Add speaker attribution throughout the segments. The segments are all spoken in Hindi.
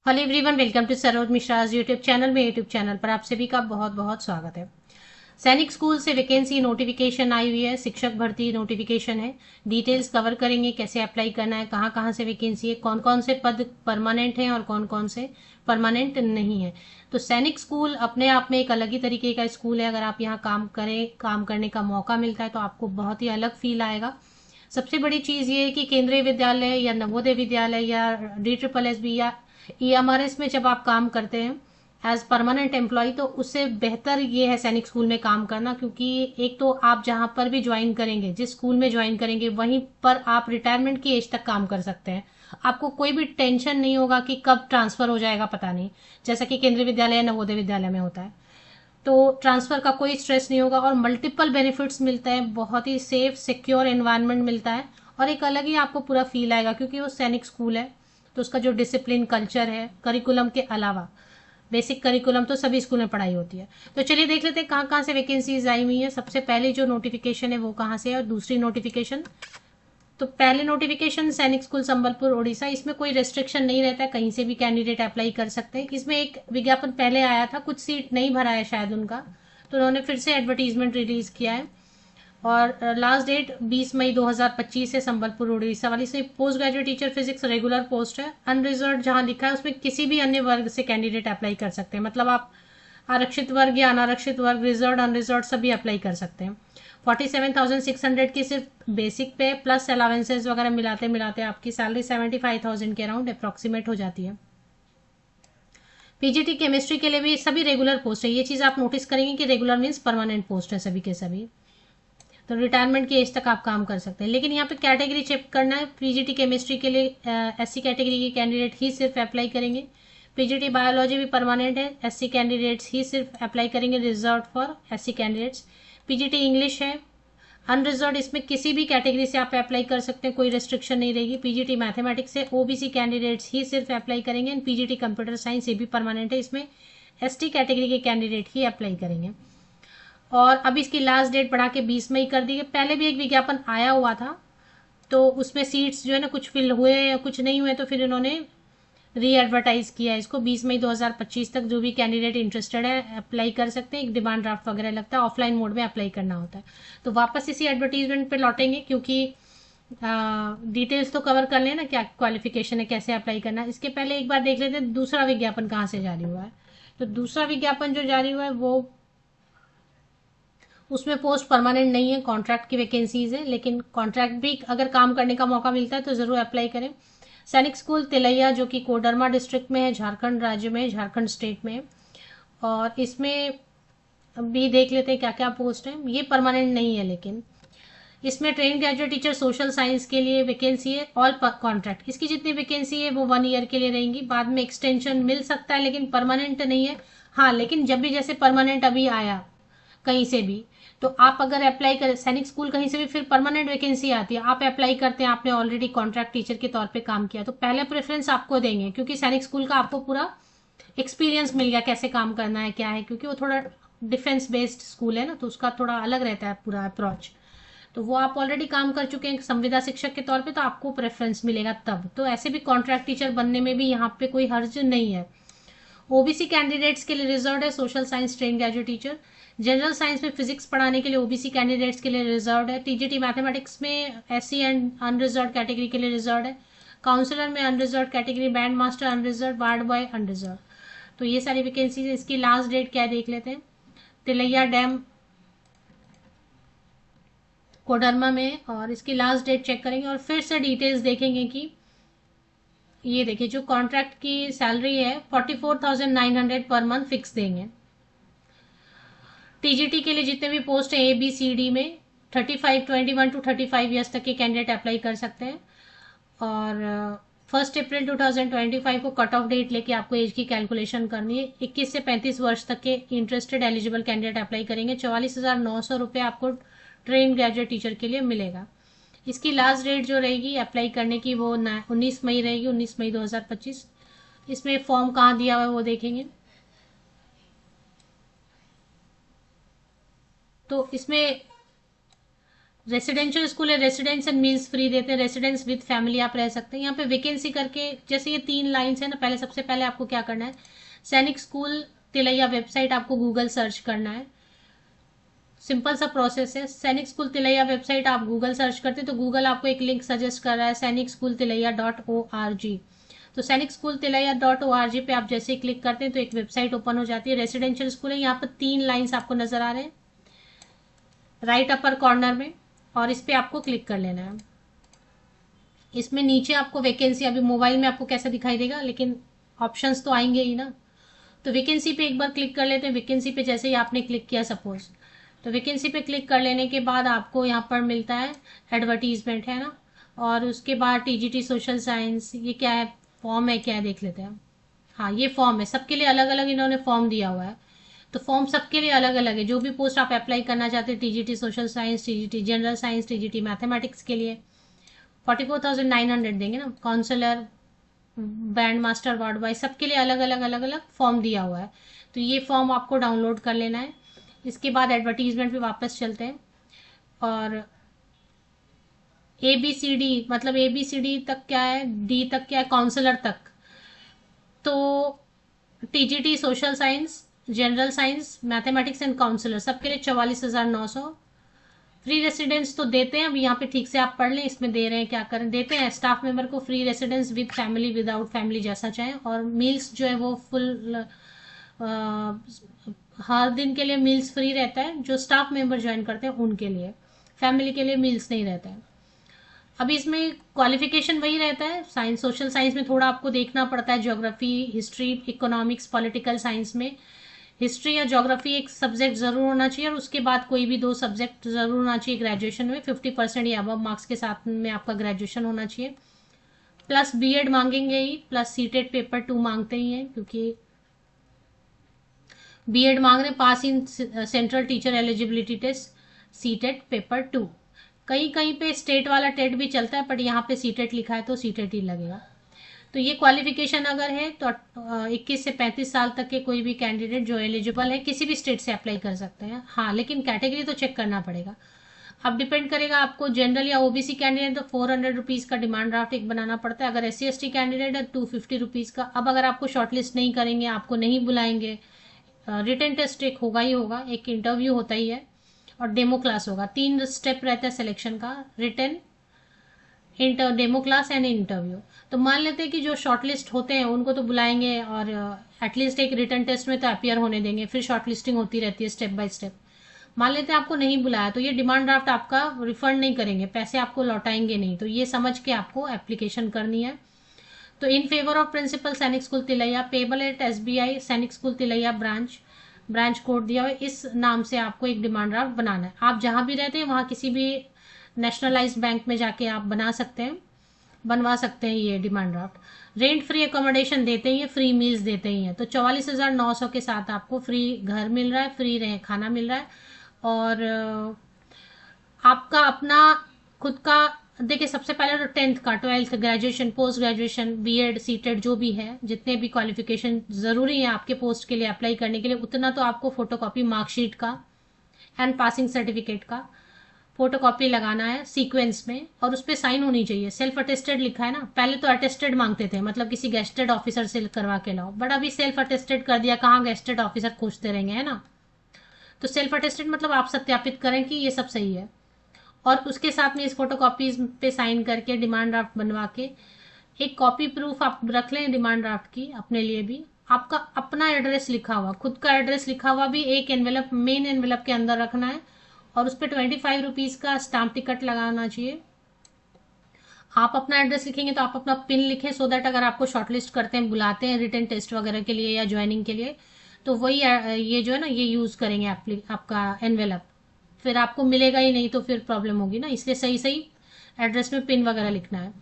Speaker 1: Hello everyone, welcome to Saroj Mishra's YouTube channel में। यूट्यूब चैनल पर आप सभी का बहुत बहुत स्वागत है। सैनिक स्कूल से वैकेंसी नोटिफिकेशन आई हुई है, शिक्षक भर्ती नोटिफिकेशन है। डिटेल्स कवर करेंगे, कैसे अप्लाई करना है, कहाँ कहाँ से वैकेंसी है, कौन कौन से पद परमानेंट हैं और कौन कौन से परमानेंट नहीं है। तो सैनिक स्कूल अपने आप में एक अलग ही तरीके का स्कूल है। अगर आप यहाँ काम करें, काम करने का मौका मिलता है तो आपको बहुत ही अलग फील आएगा। सबसे बड़ी चीज़ ये है कि केंद्रीय विद्यालय या नवोदय विद्यालय या DSSB या EMRS में जब आप काम करते हैं एज परमानेंट एम्प्लॉय, तो उससे बेहतर ये है सैनिक स्कूल में काम करना। क्योंकि एक तो आप जहां पर भी ज्वाइन करेंगे, जिस स्कूल में ज्वाइन करेंगे, वहीं पर आप रिटायरमेंट की एज तक काम कर सकते हैं। आपको कोई भी टेंशन नहीं होगा कि कब ट्रांसफर हो जाएगा, पता नहीं, जैसा कि केंद्रीय विद्यालय या नवोदय विद्यालय में होता है। तो ट्रांसफर का कोई स्ट्रेस नहीं होगा और मल्टीपल बेनिफिट्स मिलते हैं। बहुत ही सेफ सिक्योर एनवायरनमेंट मिलता है और एक अलग ही आपको पूरा फील आएगा, क्योंकि वो सैनिक स्कूल है। तो उसका जो डिसिप्लिन कल्चर है, करिकुलम के अलावा बेसिक करिकुलम तो सभी स्कूल में पढ़ाई होती है। तो चलिए देख लेते हैं कहाँ कहाँ से वैकेंसीज आई हुई है। सबसे पहले जो नोटिफिकेशन है वो कहाँ से है और दूसरी नोटिफिकेशन। तो पहले नोटिफिकेशन सैनिक स्कूल संबलपुर उड़ीसा, इसमें कोई रेस्ट्रिक्शन नहीं रहता है, कहीं से भी कैंडिडेट अप्लाई कर सकते हैं। इसमें एक विज्ञापन पहले आया था, कुछ सीट नहीं भरा है शायद उनका, तो उन्होंने फिर से एडवर्टीजमेंट रिलीज किया है। और लास्ट डेट 20 मई 2025 है। संबलपुर उड़ीसा वाली से post graduate teacher physics regular post है। अनरिजर्व जहां लिखा है उसमें किसी भी अन्य वर्ग से कैंडिडेट अप्लाई कर सकते हैं। मतलब आप आरक्षित वर्ग या अनारक्षित वर्ग, रिजर्व अनरिजर्व सभी अप्लाई कर सकते हैं। 47,600 की सिर्फ बेसिक पे प्लस अलावेंसेज वगैरह मिलाते मिलाते आपकी सैलरी 75,000 के अराउंड अप्रॉक्सीमेट हो जाती है। पीजीटी केमिस्ट्री के लिए भी सभी रेगुलर पोस्ट है। ये चीज आप नोटिस करेंगे कि रेगुलर मीन्स परमानेंट पोस्ट है सभी के सभी। तो रिटायरमेंट की एज तक आप काम कर सकते हैं। लेकिन यहाँ पे कैटेगरी चेक करना है। पीजीटी केमिस्ट्री के लिए SC कैटेगरी के कैंडिडेट ही सिर्फ अप्लाई करेंगे। पीजीटी बायोलॉजी भी परमानेंट है, SC कैंडिडेट्स ही सिर्फ अप्लाई करेंगे, reserve for SC candidates. PGT English है अनरिजर्व, इसमें किसी भी कैटेगरी से आप अप्लाई कर सकते हैं, कोई रेस्ट्रिक्शन नहीं रहेगी। पीजीटी मैथमेटिक्स है, OBC कैंडिडेट्स ही सिर्फ अप्लाई करेंगे। एंड पीजीटी कंप्यूटर साइंस ये भी परमानेंट है, इसमें ST कैटेगरी के कैंडिडेट ही अप्लाई करेंगे। और अब इसकी लास्ट डेट बढ़ा के 20 मई कर दी है। पहले भी एक विज्ञापन आया हुआ था, तो उसमें सीट्स जो है ना कुछ फिल हुए या कुछ नहीं हुए, तो फिर इन्होंने री एडवर्टाइज किया है इसको। 20 मई 2025 तक जो भी कैंडिडेट इंटरेस्टेड है अप्लाई कर सकते हैं। एक डिमांड ड्राफ्ट वगैरह लगता है, ऑफलाइन मोड में अप्लाई करना होता है। तो वापस इसी एडवर्टीजमेंट पे लौटेंगे, क्योंकि डिटेल्स तो कवर कर लेना, क्या क्वालिफिकेशन है, कैसे अप्लाई करना है। इसके पहले एक बार देख लेते हैं दूसरा विज्ञापन कहाँ से जारी हुआ है। तो दूसरा विज्ञापन जो जारी हुआ है वो, उसमें पोस्ट परमानेंट नहीं है, कॉन्ट्रैक्ट की वैकेंसीज है। लेकिन कॉन्ट्रैक्ट भी अगर काम करने का मौका मिलता है तो जरूर अप्लाई करें। सैनिक स्कूल तिलैया, जो कि कोडरमा डिस्ट्रिक्ट में है, झारखंड राज्य में, झारखंड स्टेट में। और इसमें भी देख लेते हैं क्या क्या पोस्ट है। ये परमानेंट नहीं है, लेकिन इसमें training graduate teacher social science के लिए वैकेंसी है, ऑल कॉन्ट्रैक्ट। इसकी जितनी वैकेंसी है वो 1 ईयर के लिए रहेंगी, बाद में एक्सटेंशन मिल सकता है, लेकिन परमानेंट नहीं है। हाँ, लेकिन जब भी जैसे परमानेंट अभी आया कहीं से भी, तो आप अगर अप्लाई करें सैनिक स्कूल कहीं से भी, फिर परमानेंट वैकेंसी आती है, आप अप्लाई करते हैं, आपने ऑलरेडी कॉन्ट्रैक्ट टीचर के तौर पे काम किया, तो पहले प्रेफरेंस आपको देंगे, क्योंकि सैनिक स्कूल का आपको पूरा एक्सपीरियंस मिल गया कैसे काम करना है, क्या है। क्योंकि वो थोड़ा डिफेंस बेस्ड स्कूल है ना, तो उसका थोड़ा अलग रहता है पूरा अप्रोच। तो वो आप ऑलरेडी काम कर चुके हैं संविदा शिक्षक के तौर पे, तो आपको प्रेफरेंस मिलेगा तब। तो ऐसे भी कॉन्ट्रैक्ट टीचर बनने में भी यहाँ पे कोई हर्ज नहीं है। OBC कैंडिडेट्स के लिए रिजर्व है social science train graduate teacher. General science में फिजिक्स पढ़ाने के लिए OBC कैंडिडेट्स के लिए रिजर्व है। TGT मैथमेटिक्स में SC एंड अनरिजर्व कैटेगरी के लिए रिजर्व है। काउंसलर में unreserved category, band master unreserved, ward boy unreserved. तो ये सारी वैकेंसीज। इसकी लास्ट डेट क्या देख लेते हैं। तिलैया डैम कोडरमा में, और इसकी लास्ट डेट चेक करेंगे और फिर से डिटेल्स देखेंगे कि ये देखिए, जो कॉन्ट्रैक्ट की सैलरी है 44,900 पर मंथ फिक्स देंगे। TGT के लिए जितने भी पोस्ट है ABCD में 21 to 35 ईयर्स तक के कैंडिडेट अप्लाई कर सकते हैं। और 1 अप्रैल 2025 को कट ऑफ डेट लेके आपको एज की कैलकुलेशन करनी है। 21 से 35 वर्ष तक के इंटरेस्टेड एलिजिबल कैंडिडेट अप्लाई करेंगे। 44,900 रुपये आपको ट्रेन ग्रेजुएट टीचर के लिए मिलेगा। इसकी लास्ट डेट जो रहेगी अप्लाई करने की वो 19 मई रहेगी, 19 मई 2025। इसमें फॉर्म कहाँ दिया हुआ है वो देखेंगे। तो इसमें रेसिडेंशियल स्कूल है, रेसिडेंस एंड मील्स फ्री देते हैं, रेसिडेंस विद फैमिली आप रह सकते हैं। यहाँ पे वैकेंसी करके जैसे ये 3 लाइन्स है ना, पहले सबसे पहले आपको क्या करना है, सैनिक स्कूल तिलैया वेबसाइट आपको गूगल सर्च करना है। सिंपल सा प्रोसेस है। सैनिक स्कूल तिलैया वेबसाइट आप गूगल सर्च करते हैं तो गूगल आपको एक लिंक सजेस्ट कर रहा है sainikschooldilaiya.org। तो सैनिक स्कूल तिलैया.org पे आप जैसे ही क्लिक करते हैं तो एक वेबसाइट ओपन हो जाती है। रेसिडेंशियल स्कूल है, यहाँ पर 3 लाइन्स आपको नजर आ रहे हैं राइट अपर कॉर्नर में, और इस पे आपको क्लिक कर लेना है। इसमें नीचे आपको वैकेंसी, अभी मोबाइल में आपको कैसा दिखाई देगा, लेकिन ऑप्शंस तो आएंगे ही ना। तो वैकेंसी पे एक बार क्लिक कर लेते हैं। वैकेंसी पे जैसे ही आपने क्लिक किया सपोज, तो वैकेंसी पे क्लिक कर लेने के बाद आपको यहाँ पर मिलता है एडवर्टीजमेंट, है ना, और उसके बाद टीजीटी सोशल साइंस, ये क्या है, फॉर्म है क्या है, देख लेते हैं। हाँ, ये फॉर्म है, सबके लिए अलग अलग इन्होंने फॉर्म दिया हुआ है। तो फॉर्म सबके लिए अलग अलग है। जो भी पोस्ट आप अप्लाई करना चाहते हैं, TGT social science, TGT general science, TGT mathematics के लिए 44,900 देंगे ना। Counsellor, band master, ward wise, सबके लिए अलग अलग फॉर्म दिया हुआ है। तो ये फॉर्म आपको डाउनलोड कर लेना है। इसके बाद एडवर्टीजमेंट पे वापस चलते हैं, और ABCD मतलब ABCD तक क्या है, डी तक क्या है, काउंसलर तक। तो TGT social science, general science, mathematics and counsellor सबके लिए 44,900। फ्री रेसिडेंस तो देते हैं, अभी यहाँ पे ठीक से आप पढ़ लें, इसमें दे रहे हैं क्या करें, देते हैं स्टाफ मेंबर को free residence with family, without family, जैसा चाहें। और मील्स जो है वो फुल हर दिन के लिए मील्स फ्री रहता है, जो स्टाफ मेंबर ज्वाइन करते हैं उनके लिए। फैमिली के लिए मील्स नहीं रहता है। अभी इसमें क्वालिफिकेशन वही रहता है। साइंस, सोशल साइंस में थोड़ा आपको देखना पड़ता है, geography, history, economics, political science में हिस्ट्री या ज्योग्राफी एक सब्जेक्ट जरूर होना चाहिए, और उसके बाद कोई भी 2 सब्जेक्ट जरूर होना चाहिए ग्रेजुएशन में। 50% या अबव मार्क्स के साथ में आपका ग्रेजुएशन होना चाहिए। प्लस बीएड मांगेंगे ही, प्लस सीटेट पेपर 2 मांगते ही हैं, क्योंकि बीएड मांग रहे, pass in central teacher eligibility test CTET paper 2। कहीं कहीं पे स्टेट वाला टेट भी चलता है, बट यहाँ पे सीटेट लिखा है तो सीटेट ही लगेगा। तो ये क्वालिफिकेशन अगर है तो 21 से 35 साल तक के कोई भी कैंडिडेट जो एलिजिबल है किसी भी स्टेट से अप्लाई कर सकते हैं। हाँ, लेकिन कैटेगरी तो चेक करना पड़ेगा। अब डिपेंड करेगा आपको, जनरल या ओबीसी कैंडिडेट तो 400 रुपीज़ का डिमांड ड्राफ्ट एक बनाना पड़ता है। अगर SC/ST कैंडिडेट है 250 रुपीज़ का। अब अगर आपको शॉर्टलिस्ट नहीं करेंगे, आपको नहीं बुलाएंगे, रिटन टेस्ट एक होगा ही होगा, एक इंटरव्यू होता ही है, और डेमो क्लास होगा। 3 स्टेप रहता है सिलेक्शन का, written, demo class and interview. तो मान लेते हैं कि जो शॉर्टलिस्ट होते हैं उनको तो बुलाएंगे, और एटलीस्ट एक रिटन टेस्ट में तो अपियर होने देंगे, फिर शॉर्टलिस्टिंग होती रहती है स्टेप बाय स्टेप। मान लेते हैं आपको नहीं बुलाया, तो ये डिमांड ड्राफ्ट आपका रिफंड नहीं करेंगे, पैसे आपको लौटाएंगे नहीं। तो ये समझ के आपको एप्लीकेशन करनी है। तो in favour of principal Sainik school Tilaiya, payable at SBI Sainik school Tilaiya branch code दिया हुआ है, इस नाम से आपको एक डिमांड ड्राफ्ट बनाना है। आप जहां भी रहते हैं वहां किसी भी नेशनलाइज्ड बैंक में जाके आप बनवा सकते हैं ये demand draft. Rent free accommodation देते ही है, फ्री मील्स देते ही हैं। तो 44,900 के साथ आपको फ्री घर मिल रहा है, फ्री रहे खाना मिल रहा है, और आपका अपना खुद का, देखिए सबसे पहले तो 10th का, 12th, graduation, post graduation, B Ed, CTET जो भी है, जितने भी क्वालिफिकेशन जरूरी है आपके पोस्ट के लिए अप्लाई करने के लिए, उतना तो आपको फोटोकॉपी मार्कशीट का एंड पासिंग सर्टिफिकेट का फोटोकॉपी लगाना है सीक्वेंस में, और उस पर साइन होनी चाहिए। सेल्फ अटेस्टेड लिखा है ना, पहले तो अटेस्टेड मांगते थे, मतलब किसी गेस्टेड ऑफिसर से करवा के लाओ, बट अभी सेल्फ अटेस्टेड कर दिया, कहाँ गेस्टेड ऑफिसर खोजते रहेंगे, है ना। तो सेल्फ अटेस्टेड मतलब आप सत्यापित करें कि ये सब सही है, और उसके साथ में इस फोटोकॉपीज पे साइन करके डिमांड ड्राफ्ट बनवा के एक कॉपी प्रूफ आप रख लें डिमांड ड्राफ्ट की अपने लिए भी। आपका अपना एड्रेस लिखा हुआ, खुद का एड्रेस लिखा हुआ भी एक एनवेलप, मेन एनवेलप के अंदर रखना है, और उस पर 25 रुपीज का स्टाम्प टिकट लगाना चाहिए। आप अपना एड्रेस लिखेंगे तो आप अपना पिन लिखें, सो दैट अगर आपको शॉर्टलिस्ट करते हैं, बुलाते हैं रिटन टेस्ट वगैरह के लिए या ज्वाइनिंग के लिए, तो वही ये जो है ना, ये यूज करेंगे आपका एनवेलप। फिर आपको मिलेगा ही नहीं तो फिर प्रॉब्लम होगी ना, इसलिए सही सही एड्रेस में पिन वगैरह लिखना है,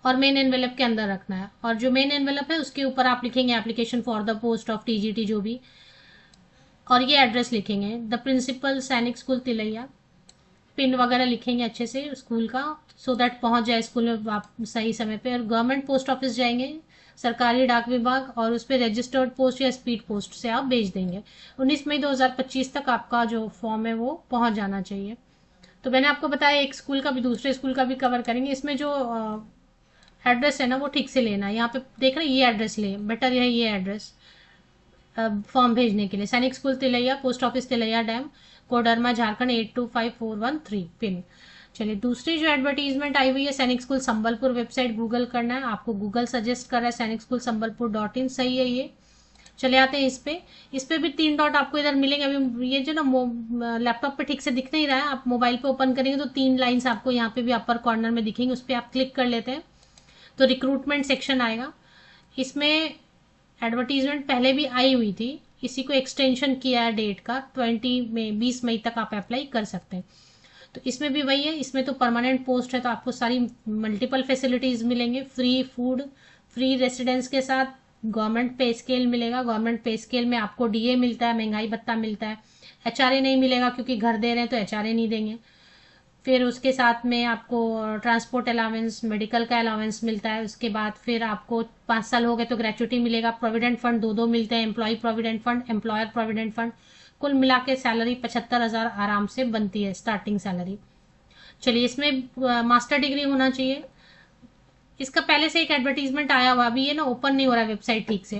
Speaker 1: और मेन एनवेलप के अंदर रखना है। और जो मेन एनवेलप है उसके ऊपर आप लिखेंगे application for the post of TGT जो भी, और ये एड्रेस लिखेंगे, the principal Sainik school Tilaiya, pin वगैरह लिखेंगे अच्छे से स्कूल का, सो दैट पहुंच जाए स्कूल में आप सही समय पे। और गवर्नमेंट पोस्ट ऑफिस जाएंगे, सरकारी डाक विभाग, और उस पर रजिस्टर्ड पोस्ट या स्पीड पोस्ट से आप भेज देंगे। 19 मई 2025 तक आपका जो फॉर्म है वो पहुंच जाना चाहिए। तो मैंने आपको बताया एक स्कूल का भी दूसरे स्कूल का भी कवर करेंगे। इसमें जो एड्रेस है ना वो ठीक से लेना है। यहाँ पे देख रहे हैं ये एड्रेस ले, बेटर है ये एड्रेस फॉर्म भेजने के लिए। Sainik school Tilaiya, post office Tilaiya dam, Koderma Jharkhand 825413 pin. चलिए दूसरी जो एडवर्टीजमेंट आई हुई है सैनिक स्कूल संबलपुर, वेबसाइट गूगल करना है आपको, गूगल सजेस्ट कर रहा है सैनिक स्कूल संबलपुर.in, सही है ये। चले आते हैं इस पे भी 3 डॉट आपको इधर मिलेंगे। अभी ये जो ना लैपटॉप पे ठीक से दिख नहीं रहा है, आप मोबाइल पे ओपन करेंगे तो 3 लाइंस आपको यहाँ पे भी अपर कॉर्नर में दिखेंगे, उस पर आप क्लिक कर लेते हैं तो रिक्रूटमेंट सेक्शन आएगा। इसमें एडवर्टीजमेंट पहले भी आई हुई थी, इसी को एक्सटेंशन किया है डेट का, 20 मई तक आप अप्लाई कर सकते हैं। तो इसमें भी वही है, इसमें तो परमानेंट पोस्ट है तो आपको सारी मल्टीपल फैसिलिटीज मिलेंगे, फ्री फूड, फ्री रेसिडेंस के साथ गवर्नमेंट पे स्केल मिलेगा। गवर्नमेंट पे स्केल में आपको डीए मिलता है, महंगाई भत्ता मिलता है, एचआरए नहीं मिलेगा क्योंकि घर दे रहे हैं तो एचआरए नहीं देंगे। फिर उसके साथ में आपको ट्रांसपोर्ट अलावेंस, मेडिकल का अलावेंस मिलता है। उसके बाद फिर आपको 5 साल हो गए तो ग्रेचुटी मिलेगा। प्रोविडेंट फंड 2 मिलते हैं, employ provident fund, employer provident fund. कुल मिला के सैलरी 75,000 आराम से बनती है स्टार्टिंग सैलरी। चलिए इसमें मास्टर डिग्री होना चाहिए। इसका पहले से एक एडवर्टीजमेंट आया हुआ, अभी ये ना ओपन नहीं हो रहा है वेबसाइट ठीक से,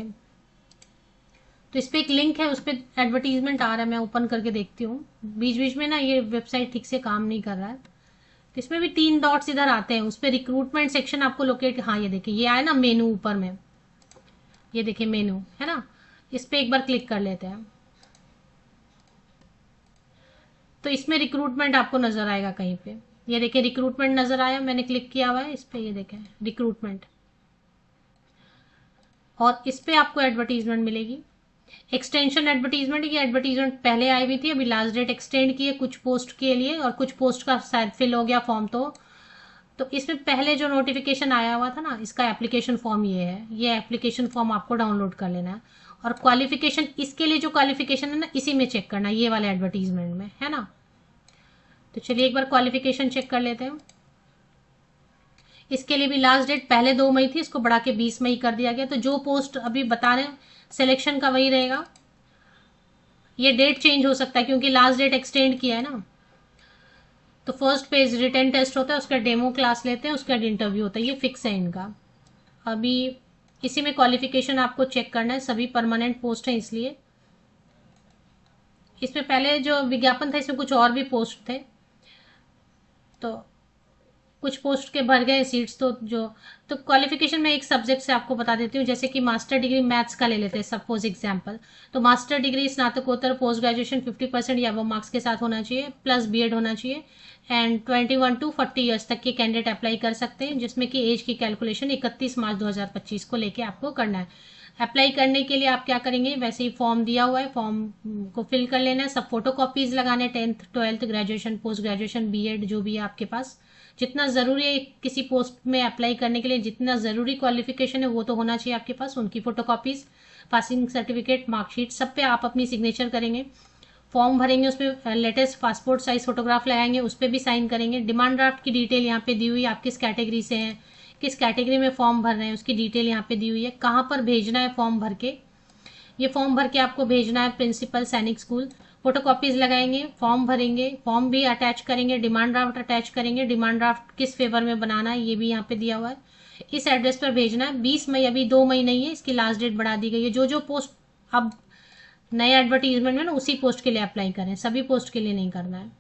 Speaker 1: तो इस पर एक लिंक है, उस पर एडवर्टीजमेंट आ रहा है, मैं ओपन करके देखती हूँ। बीच बीच में ना ये वेबसाइट ठीक से काम नहीं कर रहा है। तो इसमें भी 3 डॉट्स इधर आते हैं, उस पर रिक्रूटमेंट सेक्शन आपको लोकेट, हाँ ये देखिए ये आया ना मेनू ऊपर में, ये देखिए मेनू है ना, इस पर एक बार क्लिक कर लेते हैं तो इसमें रिक्रूटमेंट आपको नजर आएगा कहीं पे। ये देखिए रिक्रूटमेंट नजर आया, मैंने क्लिक किया हुआ है इस पे, ये देखें रिक्रूटमेंट, और इस पे आपको एडवर्टीजमेंट मिलेगी। एक्सटेंशन एडवर्टीजमेंट, ये एडवर्टीजमेंट पहले आई हुई थी, अभी लास्ट डेट एक्सटेंड की है कुछ पोस्ट के लिए, और कुछ पोस्ट का शायद फिल हो गया फॉर्म। तो इसमें पहले जो नोटिफिकेशन आया हुआ था ना, इसका एप्लीकेशन फॉर्म ये है, ये एप्लीकेशन फॉर्म आपको डाउनलोड कर लेना है। और क्वालिफिकेशन, इसके लिए जो क्वालिफिकेशन है ना इसी में चेक करना है, ये वाले एडवर्टीजमेंट में है ना। तो चलिए एक बार क्वालिफिकेशन चेक कर लेते हैं। इसके लिए भी लास्ट डेट पहले 2 मई थी, इसको बढ़ा के 20 मई कर दिया गया। तो जो पोस्ट अभी बता रहे हैं सिलेक्शन का वही रहेगा, ये डेट चेंज हो सकता है क्योंकि लास्ट डेट एक्सटेंड किया है ना। तो फर्स्ट पेज रिटन टेस्ट होता है, उसका डेमो क्लास लेते हैं, उसका इंटरव्यू होता है, ये फिक्स है इनका। अभी इसी में क्वालिफिकेशन आपको चेक करना है, सभी परमानेंट पोस्ट है इसलिए। इसमें पहले जो विज्ञापन था इसमें कुछ और भी पोस्ट थे, तो कुछ पोस्ट के भर गए सीट्स। तो क्वालिफिकेशन में एक सब्जेक्ट से आपको बता देती हूँ, जैसे कि मास्टर डिग्री मैथ्स का ले लेते हैं सपोज एग्जांपल। तो मास्टर डिग्री स्नातकोत्तर पोस्ट ग्रेजुएशन 50% या वो मार्क्स के साथ होना चाहिए, प्लस बीएड होना चाहिए, एंड 21 to 40 ईयर्स तक के कैंडिडेट अप्लाई कर सकते हैं, जिसमें कि एज की कैलकुलेशन 31 मार्च 2025 को लेके आपको करना है। अप्लाई करने के लिए आप क्या करेंगे, वैसे ही फॉर्म दिया हुआ है, फॉर्म को फिल कर लेना है, सब फोटो कॉपीज लगाने, 10th 12th graduation post graduation BEd जो भी है आपके पास, जितना जरूरी है किसी पोस्ट में अप्लाई करने के लिए, जितना जरूरी क्वालिफिकेशन है वो तो होना चाहिए आपके पास, उनकी photo copies, passing certificate, marksheet, सब पे आप अपनी सिग्नेचर करेंगे। फॉर्म भरेंगे, उस पर लेटेस्ट पासपोर्ट साइज फोटोग्राफ लगाएंगे, उस पर भी साइन करेंगे। डिमांड ड्राफ्ट की डिटेल यहाँ पे दी हुई है, आप किस कैटेगरी से हैं, किस कैटेगरी में फॉर्म भर रहे हैं उसकी डिटेल यहाँ पे दी हुई है। कहाँ पर भेजना है फॉर्म भर के, ये फॉर्म भर के आपको भेजना है principal Sainik school. Photo copies लगाएंगे, फॉर्म भरेंगे, फॉर्म भी अटैच करेंगे, डिमांड ड्राफ्ट अटैच करेंगे, डिमांड ड्राफ्ट किस फेवर में बनाना है ये भी यहाँ पे दिया हुआ है। इस एड्रेस पर भेजना है 20 मई, अभी 2 मई नहीं है, इसकी लास्ट डेट बढ़ा दी गई है। जो पोस्ट अब नए एडवर्टीजमेंट में ना उसी पोस्ट के लिए अप्लाई करें, सभी पोस्ट के लिए नहीं करना है।